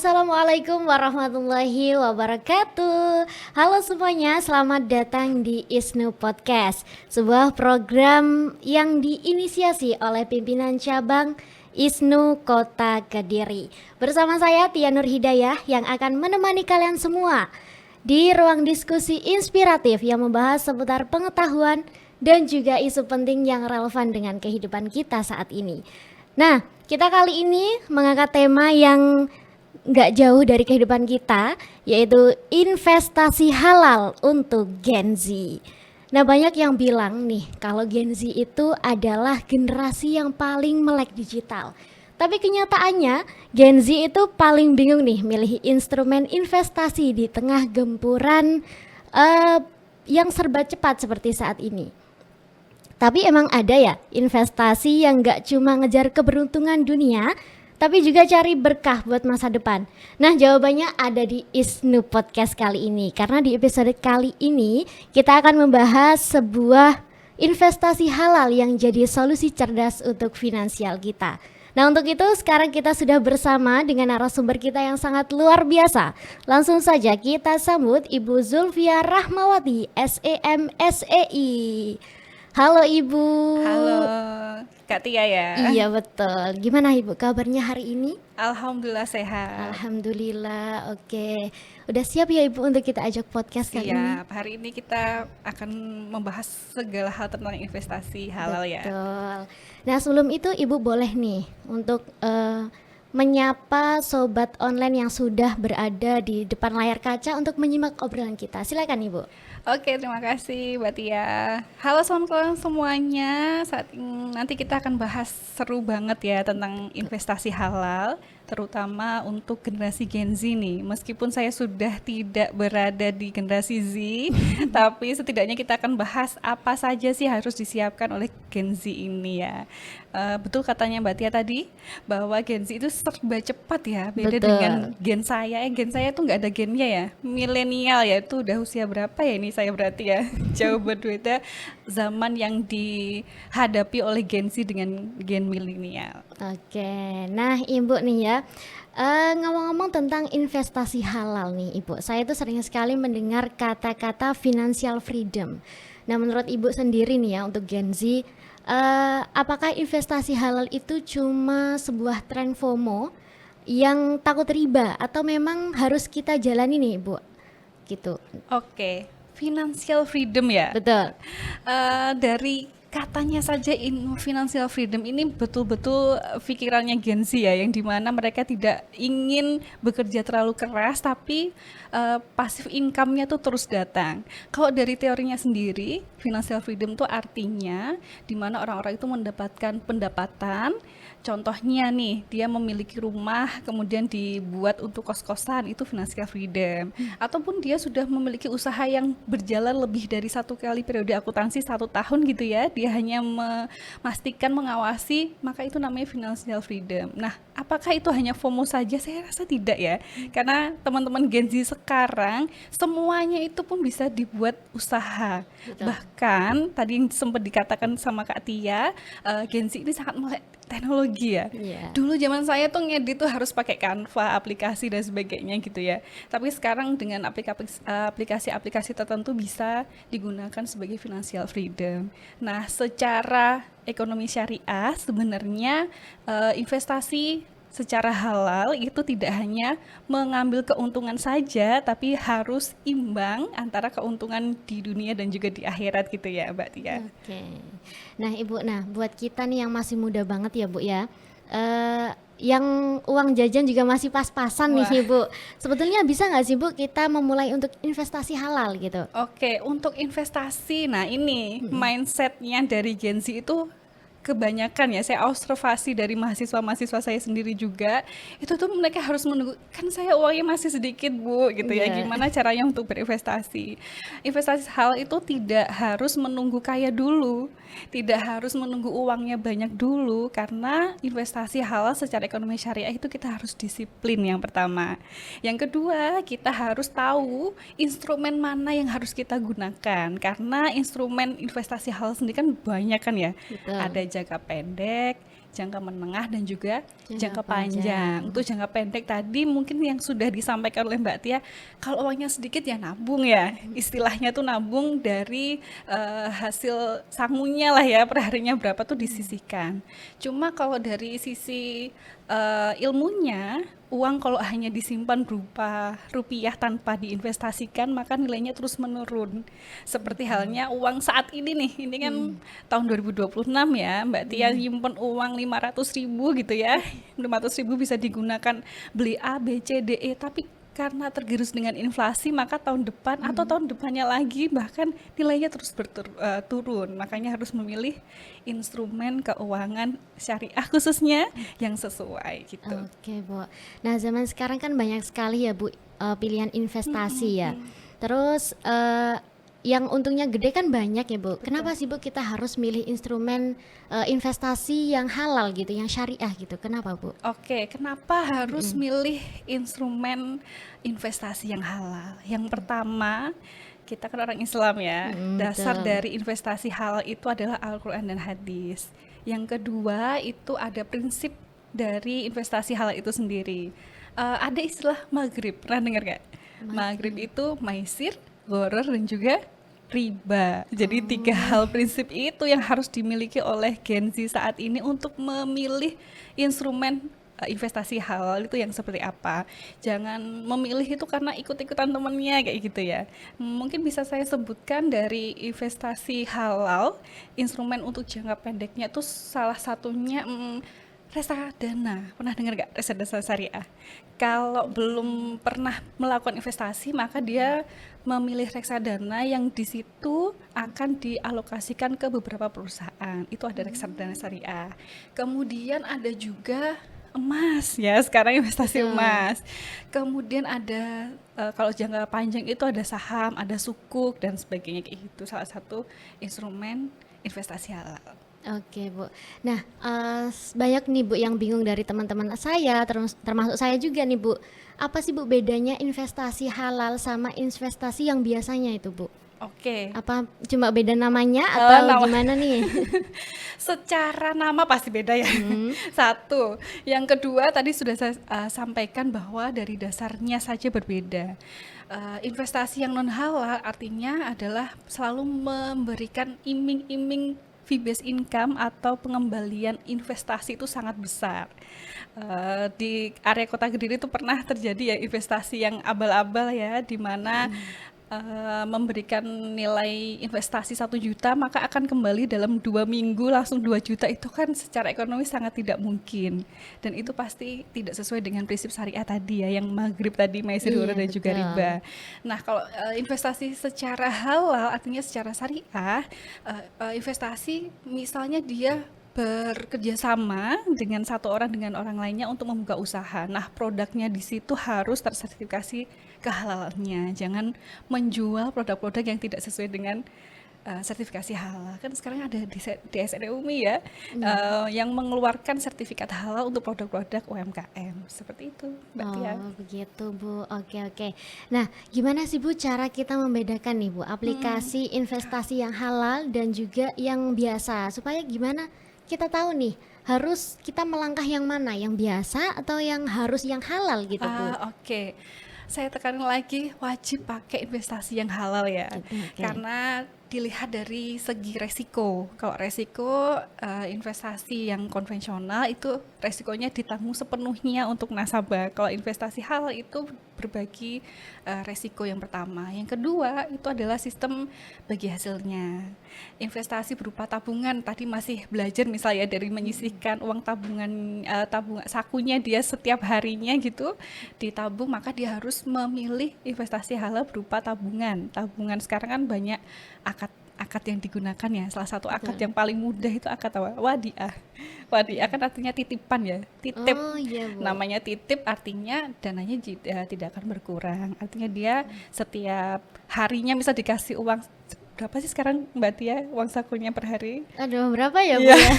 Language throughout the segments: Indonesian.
Assalamualaikum warahmatullahi wabarakatuh. Halo semuanya, selamat datang di ISNU Podcast, sebuah program yang diinisiasi oleh pimpinan cabang ISNU Kota Kediri. Bersama saya Tia Nur Hidayah yang akan menemani kalian semua di ruang diskusi inspiratif yang membahas seputar pengetahuan dan juga isu penting yang relevan dengan kehidupan kita saat ini. Nah, kita kali ini mengangkat tema yang nggak jauh dari kehidupan kita, yaitu investasi halal untuk Gen Z. Nah, banyak yang bilang nih kalau Gen Z itu adalah generasi yang paling melek digital. Tapi kenyataannya Gen Z itu paling bingung nih milih instrumen investasi di tengah gempuran yang serba cepat seperti saat ini. Tapi emang ada ya investasi yang nggak cuma ngejar keberuntungan dunia, tapi juga cari berkah buat masa depan. Nah, jawabannya ada di ISNU Podcast kali ini. Karena di episode kali ini kita akan membahas sebuah investasi halal yang jadi solusi cerdas untuk finansial kita. Nah, untuk itu sekarang kita sudah bersama dengan narasumber kita yang sangat luar biasa. Langsung saja kita sambut Ibu Zulfia Rahmawati, SEM SEI. Halo Ibu. Halo, Kak Tia ya. Iya betul. Gimana Ibu kabarnya hari ini? Alhamdulillah sehat. Alhamdulillah. Oke. Udah siap ya Ibu untuk kita ajak podcast kali ini? Siap. Hari ini kita akan membahas segala hal tentang investasi halal ya. Betul. Nah, sebelum itu Ibu boleh nih untuk menyapa sobat online yang sudah berada di depan layar kaca untuk menyimak obrolan kita. Silakan Ibu. Oke, terima kasih Mbak Tia. Halo teman-teman semuanya. Nanti kita akan bahas seru banget ya tentang investasi halal, terutama untuk generasi Gen Z nih. Meskipun saya sudah tidak berada di generasi Z, tapi setidaknya kita akan bahas apa saja sih harus disiapkan oleh Gen Z ini ya. Betul katanya Mbak Tia tadi bahwa Gen Z itu serba cepat ya, beda Betul. dengan Gen saya. Gen saya tuh nggak ada gennya ya, milenial ya, itu udah usia berapa ya ini saya berarti ya. Jauh berbeda zaman yang dihadapi oleh Gen Z dengan Gen milenial. Oke, nah Ibu nih ya, ngomong-ngomong tentang investasi halal nih Ibu, saya tuh sering sekali mendengar kata-kata financial freedom. Nah, menurut Ibu sendiri nih ya untuk Gen Z, apakah investasi halal itu cuma sebuah tren FOMO yang takut riba atau memang harus kita jalani nih Ibu? Gitu. Oke, financial freedom ya. Betul. Dari katanya saja financial freedom ini betul-betul pikirannya Gen Z ya, yang dimana mereka tidak ingin bekerja terlalu keras tapi passive income-nya tuh terus datang. Kalau dari teorinya sendiri, financial freedom itu artinya dimana orang-orang itu mendapatkan pendapatan. Contohnya nih, dia memiliki rumah kemudian dibuat untuk kos-kosan, itu financial freedom. Ataupun dia sudah memiliki usaha yang berjalan lebih dari 1 kali periode akuntansi 1 tahun gitu ya, dia hanya memastikan, mengawasi, maka itu namanya financial freedom. Nah, apakah itu hanya FOMO saja? Saya rasa tidak ya, karena teman-teman Gen Z sekarang semuanya itu pun bisa dibuat usaha. Betul. Bahkan tadi yang sempat dikatakan sama Kak Tia, Gen Z ini sangat melek teknologi ya. Iya. Dulu zaman saya tuh ngedit tuh harus pakai Canva, aplikasi dan sebagainya gitu ya. Tapi sekarang dengan aplikasi-aplikasi tertentu bisa digunakan sebagai financial freedom. Nah, secara ekonomi syariah sebenarnya investasi secara halal itu tidak hanya mengambil keuntungan saja, tapi harus imbang antara keuntungan di dunia dan juga di akhirat gitu ya Mbak Tia. Oke. Nah Ibu, buat kita nih yang masih muda banget ya Bu ya, yang uang jajan juga masih pas-pasan Wah. nih Bu. Sebetulnya bisa nggak sih Bu kita memulai untuk investasi halal gitu? Oke, untuk investasi, nah ini mindsetnya dari Gen Z itu kebanyakan ya, saya observasi dari mahasiswa-mahasiswa saya sendiri juga, itu tuh mereka harus menunggu, kan saya uangnya masih sedikit Bu, gitu ya, Iya. gimana caranya untuk berinvestasi. Investasi hal itu tidak harus menunggu kaya dulu, tidak harus menunggu uangnya banyak dulu, karena investasi halal secara ekonomi syariah itu kita harus disiplin yang pertama. Yang kedua, kita harus tahu instrumen mana yang harus kita gunakan, karena instrumen investasi halal sendiri kan banyak kan ya. Betul. Ada jangka pendek, jangka menengah dan juga Jangka jangka panjang. panjang. Untuk jangka pendek tadi mungkin yang sudah disampaikan oleh Mbak Tia, kalau uangnya sedikit ya nabung ya. Istilahnya tuh nabung dari hasil sangunya lah ya, perharinya berapa tuh disisihkan. Cuma kalau dari sisi ilmunya, uang kalau hanya disimpan berupa rupiah tanpa diinvestasikan maka nilainya terus menurun. Seperti halnya uang saat ini nih, ini kan tahun 2026 ya, Mbak Tia nyimpen uang 500.000 gitu ya. 500.000 bisa digunakan beli A, B, C, D, E, tapi karena tergerus dengan inflasi maka tahun depan atau tahun depannya lagi bahkan nilainya terus turun. Makanya harus memilih instrumen keuangan syariah khususnya yang sesuai gitu. Oke, Bu. Nah, zaman sekarang kan banyak sekali ya, Bu, pilihan investasi ya. Terus yang untungnya gede kan banyak ya, Bu. Kenapa sih, Bu, kita harus milih instrumen investasi yang halal gitu, yang syariah gitu? Kenapa, Bu? Oke, kenapa harus milih instrumen investasi yang halal? Yang pertama, kita kan orang Islam ya. Dasar betul. dari investasi halal itu adalah Al-Quran dan hadis. Yang kedua, itu ada prinsip dari investasi halal itu sendiri. Ada istilah maghrib, pernah dengar nggak? Maghrib itu maisir, gharar, dan juga riba. Jadi 3 hal prinsip itu yang harus dimiliki oleh Gen Z saat ini untuk memilih instrumen investasi halal itu yang seperti apa. Jangan memilih itu karena ikut-ikutan temennya kayak gitu ya. Mungkin bisa saya sebutkan dari investasi halal, instrumen untuk jangka pendeknya itu salah satunya reksadana. Pernah dengar nggak reksadana syariah? Kalau belum pernah melakukan investasi, maka dia memilih reksadana yang di situ akan dialokasikan ke beberapa perusahaan. Itu ada reksadana syariah. Kemudian ada juga emas ya, sekarang investasi emas. Kemudian ada kalau jangka panjang itu ada saham, ada sukuk dan sebagainya kayak gitu. Salah satu instrumen investasi halal. Oke, Bu. Nah, banyak nih, Bu, yang bingung dari teman-teman saya, termasuk saya juga nih, Bu. Apa sih, Bu, bedanya investasi halal sama investasi yang biasanya itu, Bu? Oke. Apa cuma beda namanya atau nama. gimana nih? Secara nama pasti beda ya. Satu. Yang kedua tadi sudah saya sampaikan bahwa dari dasarnya saja berbeda. Investasi yang non halal artinya adalah selalu memberikan iming-iming fee-based income atau pengembalian investasi itu sangat besar. Di area Kota Kediri itu pernah terjadi ya investasi yang abal-abal ya, di mana memberikan nilai investasi 1 juta maka akan kembali dalam 2 minggu langsung 2 juta. Itu kan secara ekonomi sangat tidak mungkin, dan itu pasti tidak sesuai dengan prinsip syariah tadi ya, yang maghrib tadi, maisir, Iya, gharar, dan juga betul. riba. Nah kalau investasi secara halal artinya secara syariah, investasi misalnya dia bekerja sama dengan satu orang dengan orang lainnya untuk membuka usaha. Nah, produknya di situ harus tersertifikasi kehalalannya. Jangan menjual produk-produk yang tidak sesuai dengan sertifikasi halal. Kan sekarang ada di SNE UMI ya, yang mengeluarkan sertifikat halal untuk produk-produk UMKM. Seperti itu, Mbak Tia. Oh, begitu, Bu. Oke. Nah, gimana sih, Bu, cara kita membedakan nih, Bu, aplikasi investasi yang halal dan juga yang biasa, supaya gimana kita tahu nih harus kita melangkah yang mana, yang biasa atau yang harus yang halal gitu, Bu? Oke. Saya tekankan lagi, wajib pakai investasi yang halal ya. Oke. Karena dilihat dari segi resiko. Kalau resiko investasi yang konvensional itu resikonya ditanggung sepenuhnya untuk nasabah. Kalau investasi halal itu berbagi resiko yang pertama. Yang kedua itu adalah sistem bagi hasilnya. Investasi berupa tabungan, tadi masih belajar misalnya dari menyisihkan uang tabungan sakunya dia setiap harinya gitu ditabung, maka dia harus memilih investasi halal berupa tabungan. Tabungan sekarang kan banyak akad yang digunakan ya. Salah satu akad yang paling mudah itu akad apa? Wadiah. Wadiah kan artinya titipan ya, titip. Oh iya, Bu. Namanya titip artinya dananya tidak akan berkurang. Artinya dia setiap harinya bisa dikasih uang. Berapa sih sekarang Mbak Tia uang sakunya per hari? Aduh, berapa ya, Bu Iya. ya?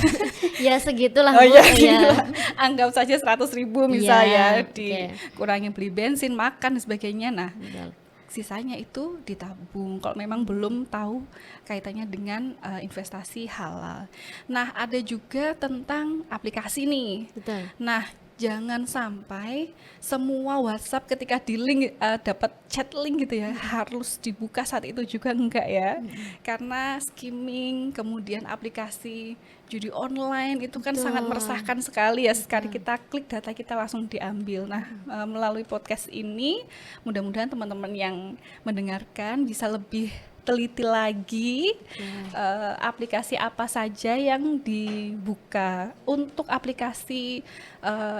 Ya segitulah, Oh Bu. iya, Ya. gila. Anggap saja 100.000 misalnya, Iya, oke. dikurangi beli bensin, makan dan sebagainya. Nah, Betul. sisanya itu ditabung kalau memang belum tahu kaitannya dengan investasi halal. Nah, ada juga tentang aplikasi nih. Betul. Nah, jangan sampai semua WhatsApp ketika di link dapat chat link gitu ya harus dibuka saat itu juga, enggak ya. Karena skimming, kemudian aplikasi judi online itu kan sangat Betul. meresahkan sekali ya. Sekali kita klik data kita langsung diambil. Nah, melalui podcast ini mudah-mudahan teman-teman yang mendengarkan bisa lebih teliti lagi aplikasi apa saja yang dibuka. Untuk aplikasi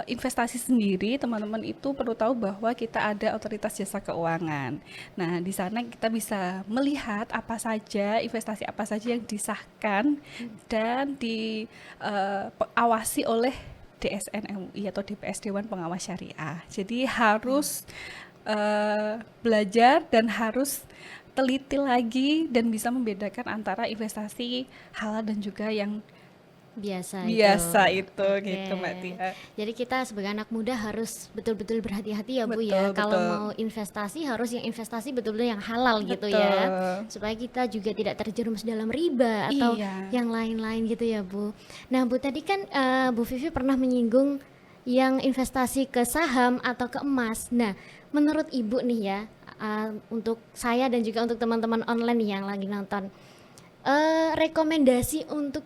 investasi sendiri, teman-teman itu perlu tahu bahwa kita ada Otoritas Jasa Keuangan. Nah, di sana kita bisa melihat apa saja investasi apa saja yang disahkan dan diawasi oleh DSN MUI atau DPS Dewan Pengawas Syariah. Jadi harus belajar dan harus teliti lagi dan bisa membedakan antara investasi halal dan juga yang biasa itu Oke. gitu Mbak Tia. Jadi kita sebagai anak muda harus betul-betul berhati-hati ya Bu Betul, ya. Kalau betul. mau investasi harus yang investasi betul-betul yang halal gitu ya. Betul. Supaya kita juga tidak terjerumus dalam riba atau Iya. yang lain-lain gitu ya Bu. Nah Bu, tadi kan Bu Vivi pernah menyinggung yang investasi ke saham atau ke emas. Nah, menurut Ibu nih ya, untuk saya dan juga untuk teman-teman online nih yang lagi nonton, rekomendasi untuk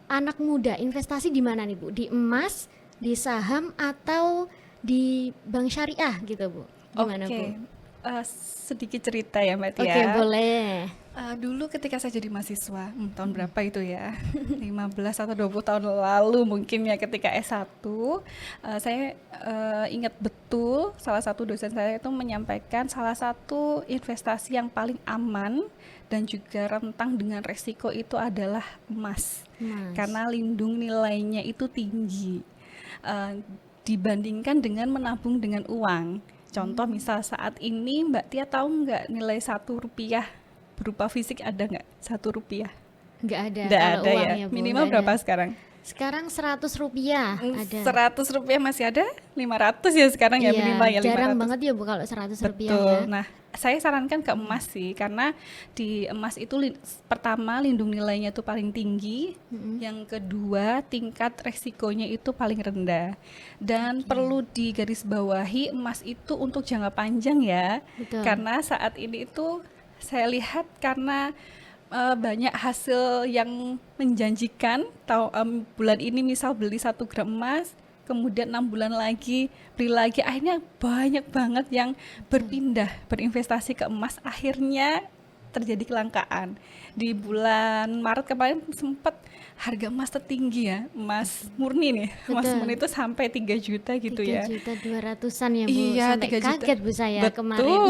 anak muda investasi di mana nih Bu? Di emas, di saham, atau di bank syariah gitu Bu? Gimana Bu? Sedikit cerita ya Mbak Tia. Oke, boleh. Dulu ketika saya jadi mahasiswa, tahun berapa itu ya? 15 atau 20 tahun lalu mungkin ya, ketika S1, saya ingat betul salah satu dosen saya itu menyampaikan salah satu investasi yang paling aman dan juga rentang dengan resiko itu adalah emas. Karena lindung nilainya itu tinggi dibandingkan dengan menabung dengan uang. Contoh misal saat ini Mbak Tia tahu nggak nilai 1 rupiah berupa fisik ada nggak? 1 rupiah? Nggak ada. Nggak kalau ada uang ya. Bu, Minimal nggak berapa ada. sekarang? Sekarang 100 rupiah ada. 100 rupiah masih ada? 500 ya sekarang ya, Iya, minimal ya 500. jarang banget ya Bu kalau 100 rupiah Betul. ya. Nah, saya sarankan ke emas sih, karena di emas itu pertama lindung nilainya itu paling tinggi, yang kedua tingkat resikonya itu paling rendah, dan perlu digarisbawahi emas itu untuk jangka panjang ya. Betul. Karena saat ini itu saya lihat karena banyak hasil yang menjanjikan. Bulan ini misal beli 1 gram emas, kemudian 6 bulan lagi beli lagi, akhirnya banyak banget yang berpindah berinvestasi ke emas, akhirnya terjadi kelangkaan. Di bulan Maret kemarin sempat harga emas tertinggi ya, emas murni nih, emas Betul. murni itu sampai 3 juta gitu ya. 3.200.000-an ya Bu, Iya, sampai 3 juta. kaget Bu saya Betul. kemarin.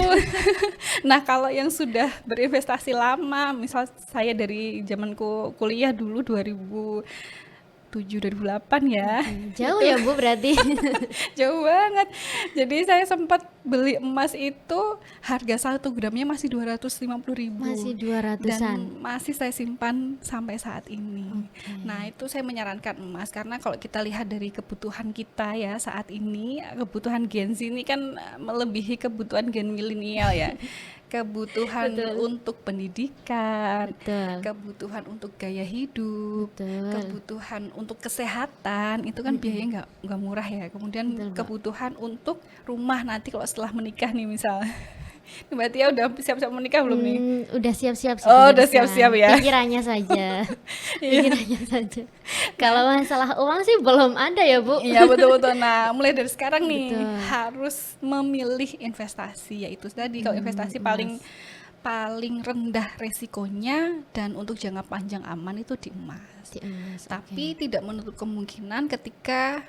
Nah, kalau yang sudah berinvestasi lama, misal saya dari zamanku kuliah dulu 2007 2008 ya. Jauh ya Bu berarti. Jauh banget. Jadi saya sempat beli emas itu harga 1 gramnya masih 250.000. Masih Dan 200-an. masih saya simpan sampai saat ini. Nah, itu saya menyarankan emas karena kalau kita lihat dari kebutuhan kita ya saat ini, kebutuhan Gen Z ini kan melebihi kebutuhan Gen milenial ya. Kebutuhan untuk pendidikan, Betul. kebutuhan untuk gaya hidup, Betul. kebutuhan untuk kesehatan itu kan biayanya nggak murah ya. Kemudian Betul, Mbak. kebutuhan untuk rumah nanti kalau setelah menikah nih misal. Mbak Tia udah siap-siap menikah belum nih? Udah siap-siap sih. Oh, udah pemirsa. siap-siap ya. Pikirannya saja. Pikirannya saja. Kalau masalah uang sih belum ada ya Bu. Iya, betul-betul. Nah, mulai dari sekarang nih Betul. harus memilih investasi, yaitu tadi kalau investasi paling rendah resikonya dan untuk jangka panjang aman itu di emas. Di emas, Tapi tidak menutup kemungkinan ketika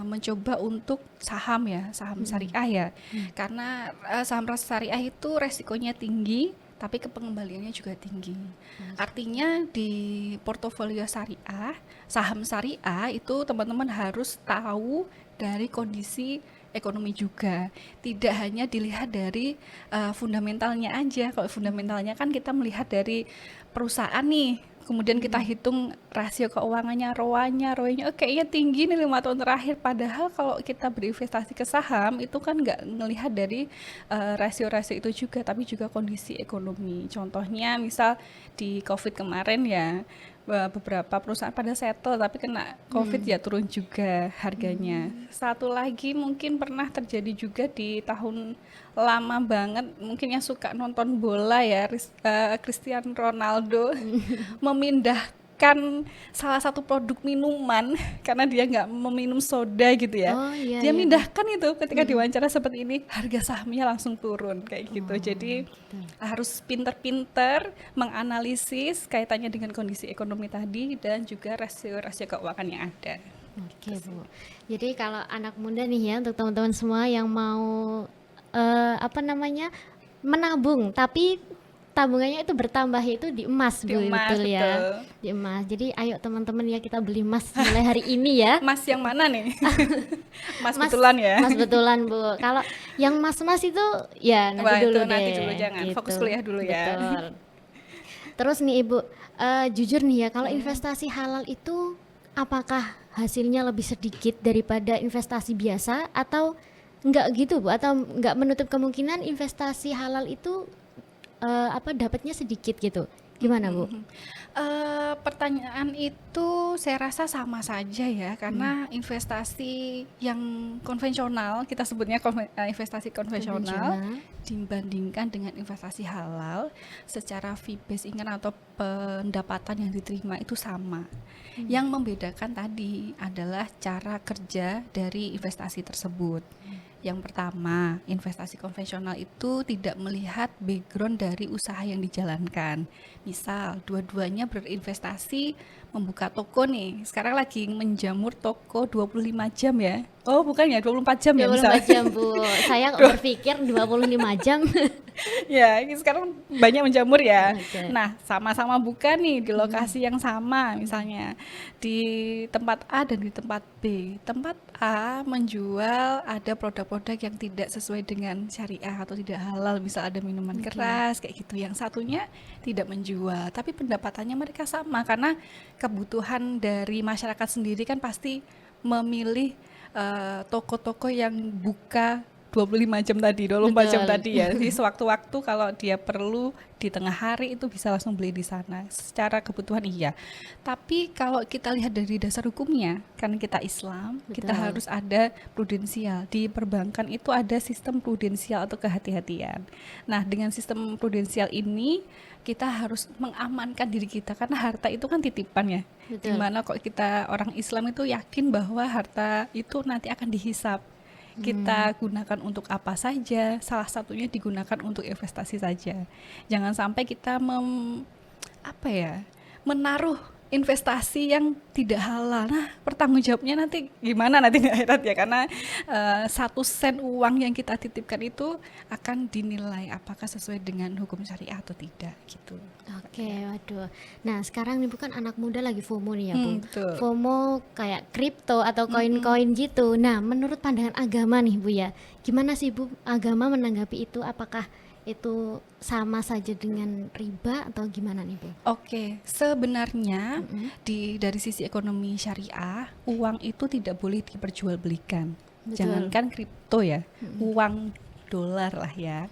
mencoba untuk saham ya, saham syariah ya. Karena saham syariah itu resikonya tinggi, tapi pengembaliannya juga tinggi. Artinya di portofolio syariah, saham syariah itu teman-teman harus tahu dari kondisi ekonomi juga, tidak hanya dilihat dari fundamentalnya aja. Kalau fundamentalnya kan kita melihat dari perusahaan nih, kemudian kita hitung rasio keuangannya, ROA-nya kayaknya tinggi nih 5 tahun terakhir. Padahal kalau kita berinvestasi ke saham itu kan nggak ngelihat dari rasio-rasio itu juga, tapi juga kondisi ekonomi. Contohnya misal di COVID kemarin ya, beberapa perusahaan pada settle tapi kena COVID ya turun juga harganya. Satu lagi mungkin pernah terjadi juga di tahun lama banget, mungkin yang suka nonton bola ya, Cristiano Ronaldo memindahkan salah satu produk minuman karena dia nggak meminum soda gitu ya. Oh iya Dia iya. mindahkan itu ketika diwawancara seperti ini, harga sahamnya langsung turun kayak gitu. Jadi harus pinter-pinter menganalisis kaitannya dengan kondisi ekonomi tadi dan juga rasio-rasio keuangan yang ada. Oke Bu. Jadi kalau anak muda nih ya, untuk teman-teman semua yang mau apa namanya, menabung tapi tabungannya itu bertambah itu di emas Di Bu, emas, betul ya, betul. di emas. Jadi ayo teman-teman ya, kita beli emas mulai hari ini ya. Mas yang mana nih? Mas Mas betulan ya? Mas betulan Bu. Kalau yang mas-mas itu ya nanti Wah, itu dulu nanti deh. dulu, jangan. Fokus gitu. kuliah dulu ya. Betul. Terus nih Ibu, jujur nih ya, kalau investasi halal itu apakah hasilnya lebih sedikit daripada investasi biasa atau enggak gitu Bu? Atau enggak menutup kemungkinan investasi halal itu apa dapatnya sedikit gitu? Gimana Bu? Pertanyaan itu saya rasa sama saja ya, karena investasi yang konvensional, kita sebutnya investasi konvensional, dibandingkan dengan investasi halal, secara fee based income atau pendapatan yang diterima itu sama. Yang membedakan tadi adalah cara kerja dari investasi tersebut. Yang pertama, investasi konvensional itu tidak melihat background dari usaha yang dijalankan. Misal, dua-duanya berinvestasi membuka toko nih. Sekarang lagi menjamur toko 25 jam ya. Oh, bukan ya, 24 jam ya misal. 24 jam Bu. Saya berpikir 25 jam. Ya, ini sekarang banyak menjamur ya. Oke. Nah, sama-sama buka nih di lokasi yang sama, misalnya di tempat A dan di tempat B. Tempat A menjual ada produk-produk yang tidak sesuai dengan syariah atau tidak halal, misal ada minuman keras kayak gitu. Yang satunya tidak menjual, tapi pendapatannya mereka sama karena kebutuhan dari masyarakat sendiri kan pasti memilih toko-toko yang buka 25 jam tadi, 24 jam Betul. tadi ya. Jadi sewaktu-waktu kalau dia perlu di tengah hari itu bisa langsung beli di sana. Secara kebutuhan iya. Tapi kalau kita lihat dari dasar hukumnya, karena kita Islam, kita Betul. harus ada prudensial. Di perbankan itu ada sistem prudensial atau kehati-hatian. Nah, dengan sistem prudensial ini kita harus mengamankan diri kita karena harta itu kan titipan ya. Betul. Dimana kok kita orang Islam itu yakin bahwa harta itu nanti akan dihisap. Kita gunakan untuk apa saja, salah satunya digunakan untuk investasi saja. Jangan sampai kita menaruh investasi yang tidak halal. Nah, pertanggung jawabnya nanti gimana nanti di akhirat ya, karena 1 sen uang yang kita titipkan itu akan dinilai apakah sesuai dengan hukum syariah atau tidak gitu. Oke, waduh. Nah, sekarang nih bukan anak muda lagi FOMO nih ya, Bu. Betul. FOMO kayak kripto atau koin-koin gitu. Nah, menurut pandangan agama nih, Bu ya. Gimana sih, Bu, agama menanggapi itu? Apakah itu sama saja dengan riba atau gimana nih, Bu? Oke, sebenarnya dari sisi ekonomi syariah, uang itu tidak boleh diperjualbelikan. Betul. Jangankan kripto ya, uang dolar lah ya.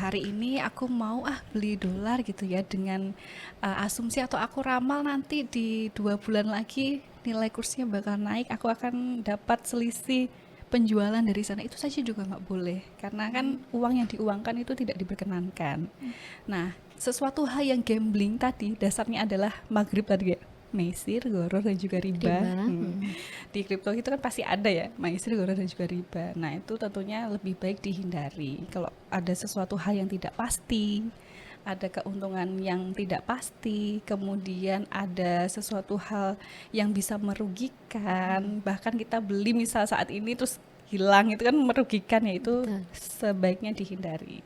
Hari ini aku mau beli dolar gitu ya, dengan asumsi atau aku ramal nanti di 2 bulan lagi nilai kursnya bakal naik, aku akan dapat selisih penjualan dari sana. Itu saja juga nggak boleh, karena kan uang yang diuangkan itu tidak diperkenankan. Nah, sesuatu hal yang gambling tadi dasarnya adalah maghrib tadi ya, maisir, gharar dan juga riba. Di kripto itu kan pasti ada ya maisir, gharar dan juga riba. Nah, itu tentunya lebih baik dihindari. Kalau ada sesuatu hal yang tidak pasti, ada keuntungan yang tidak pasti, kemudian ada sesuatu hal yang bisa merugikan, bahkan kita beli misal saat ini terus hilang, itu kan merugikan ya, itu Betul. sebaiknya dihindari.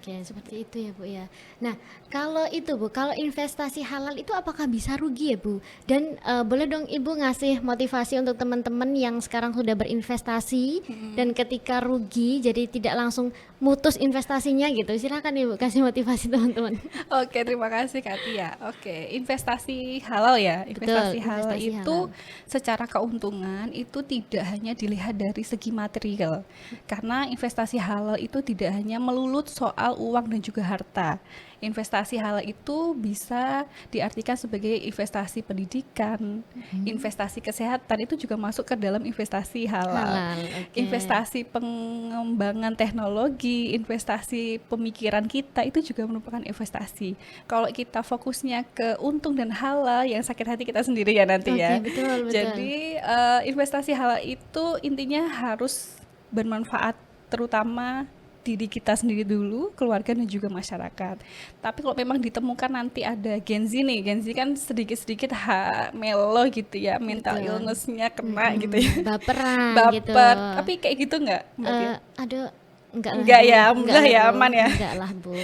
Oke, seperti itu ya Bu ya. Nah, kalau itu Bu, kalau investasi halal itu apakah bisa rugi ya Bu? Dan boleh dong Ibu ngasih motivasi untuk teman-teman yang sekarang sudah berinvestasi dan ketika rugi jadi tidak langsung mutus investasinya gitu. Silakan Ibu kasih motivasi teman-teman. Oke, terima kasih Kak Tia. Oke, investasi halal ya. Betul, Investasi halal investasi itu halal. secara keuntungan itu tidak hanya dilihat dari segi material. Karena investasi halal itu tidak hanya melulu soal uang dan juga harta. Investasi halal itu bisa diartikan sebagai investasi pendidikan, investasi kesehatan itu juga masuk ke dalam investasi halal. Halal, oke. Investasi pengembangan teknologi, investasi pemikiran kita itu juga merupakan investasi. Kalau kita fokusnya ke untung dan halal, yang sakit hati kita sendiri ya nanti Oke, ya. betul, betul. Jadi investasi halal itu intinya harus bermanfaat, terutama diri kita sendiri dulu, keluarga dan juga masyarakat. Tapi kalau memang ditemukan nanti ada Gen Z nih, Gen Z kan sedikit-sedikit melo gitu ya, mental Betul. illness-nya kena gitu ya. Baperan gitu. Baper, tapi kayak gitu nggak Mbak Tia? Aduh, enggak lah Enggak Bu, ya, enggak alhamdulillah lah ya, Bu, aman ya. enggak lah Bu.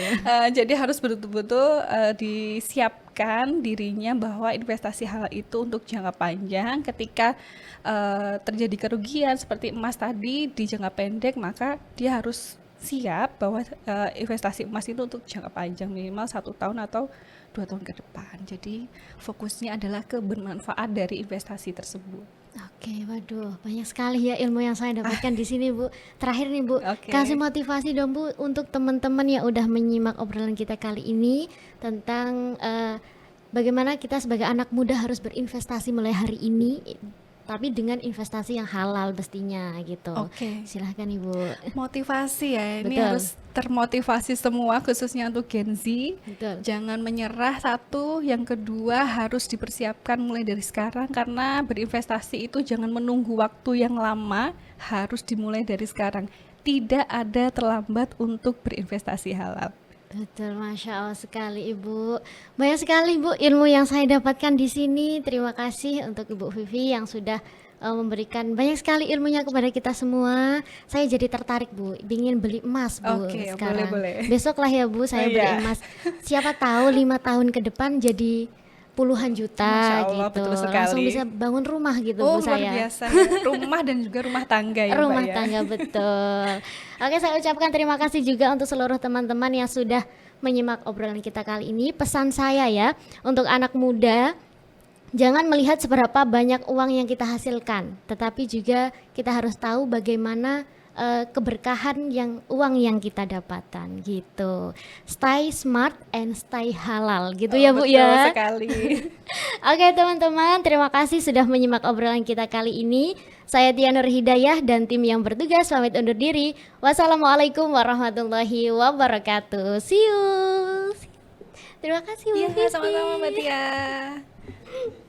Jadi harus betul-betul disiapkan dirinya bahwa investasi halal itu untuk jangka panjang. Ketika terjadi kerugian seperti emas tadi di jangka pendek, maka dia harus siap bahwa investasi emas itu untuk jangka panjang, minimal 1 tahun atau 2 tahun ke depan. Jadi fokusnya adalah kebermanfaat dari investasi tersebut. Oke, waduh, banyak sekali ya ilmu yang saya dapatkan di sini Bu. Terakhir nih Bu, Oke. kasih motivasi dong Bu untuk teman-teman yang udah menyimak obrolan kita kali ini tentang bagaimana kita sebagai anak muda harus berinvestasi mulai hari ini, tapi dengan investasi yang halal pastinya gitu. Oke. Silahkan Ibu. Motivasi ya, ini Betul. harus termotivasi semua khususnya untuk Gen Z. Betul. Jangan menyerah, satu, yang kedua harus dipersiapkan mulai dari sekarang karena berinvestasi itu jangan menunggu waktu yang lama, harus dimulai dari sekarang. Tidak ada terlambat untuk berinvestasi halal. Betul, Masya Allah sekali Ibu. Banyak sekali Bu ilmu yang saya dapatkan di sini. Terima kasih untuk Ibu Vivi yang sudah memberikan banyak sekali ilmunya kepada kita semua. Saya jadi tertarik Bu, ingin beli emas Bu Oke, sekarang. boleh. Besok lah ya Bu saya Oh, beli iya. emas. Siapa tahu 5 tahun ke depan jadi puluhan juta Masya Allah, gitu. betul Langsung sekali. bisa bangun rumah gitu Oh, Bu luar saya. biasa ya. Rumah dan juga rumah tangga ya Rumah Mbak ya. tangga betul. Oke, saya ucapkan terima kasih juga untuk seluruh teman-teman yang sudah menyimak obrolan kita kali ini. Pesan saya ya untuk anak muda, jangan melihat seberapa banyak uang yang kita hasilkan, tetapi juga kita harus tahu bagaimana keberkahan yang uang yang kita dapatkan gitu. Stay smart and stay halal gitu ya Bu Betul ya. sekali. Oke teman-teman, terima kasih sudah menyimak obrolan kita kali ini. Saya Tia Nur Hidayah dan tim yang bertugas pamit undur diri. Wassalamualaikum warahmatullahi wabarakatuh. See you. Terima kasih Bu Iya, Vivi. sama-sama Mbak Tia.